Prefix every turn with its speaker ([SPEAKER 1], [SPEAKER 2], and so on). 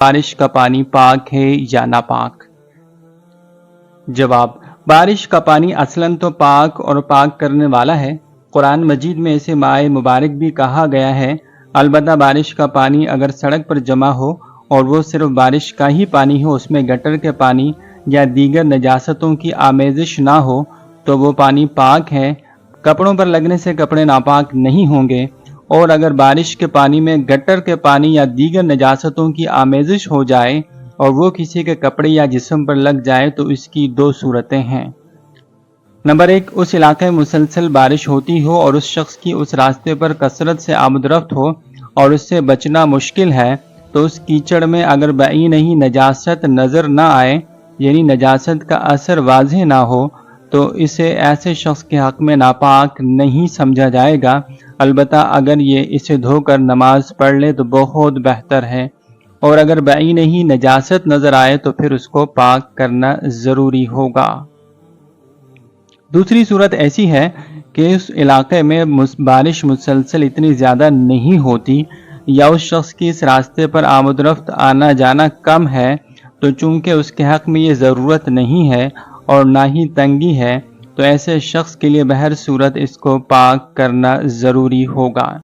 [SPEAKER 1] بارش کا پانی پاک ہے یا ناپاک؟ جواب: بارش کا پانی اصلاً تو پاک اور پاک کرنے والا ہے۔ قرآن مجید میں اسے مائع مبارک بھی کہا گیا ہے۔ البتہ بارش کا پانی اگر سڑک پر جمع ہو اور وہ صرف بارش کا ہی پانی ہو، اس میں گٹر کے پانی یا دیگر نجاستوں کی آمیزش نہ ہو، تو وہ پانی پاک ہے۔ کپڑوں پر لگنے سے کپڑے ناپاک نہیں ہوں گے، اور اگر بارش کے پانی میں گٹر کے پانی یا دیگر نجاستوں کی آمیزش ہو جائے اور وہ کسی کے کپڑے یا جسم پر لگ جائے تو اس کی دو صورتیں ہیں۔ نمبر 1، اس علاقے میں مسلسل بارش ہوتی ہو اور اس شخص کی اس راستے پر کثرت سے آمد و رفت ہو اور اس سے بچنا مشکل ہے، تو اس کیچڑ میں اگر بعینہ ہی نجاست نظر نہ آئے، یعنی نجاست کا اثر واضح نہ ہو، تو اسے ایسے شخص کے حق میں ناپاک نہیں سمجھا جائے گا۔ البتہ اگر یہ اسے دھو کر نماز پڑھ لے تو بہت بہتر ہے، اور اگر بعینہ ہی نجاست نظر آئے تو پھر اس کو پاک کرنا ضروری ہوگا۔ دوسری صورت ایسی ہے کہ اس علاقے میں بارش مسلسل اتنی زیادہ نہیں ہوتی، یا اس شخص کی اس راستے پر آمد و رفت آنا جانا کم ہے، تو چونکہ اس کے حق میں یہ ضرورت نہیں ہے اور نہ ہی تنگی ہے، تو ایسے شخص کے لیے بہر صورت اس کو پاک کرنا ضروری ہوگا۔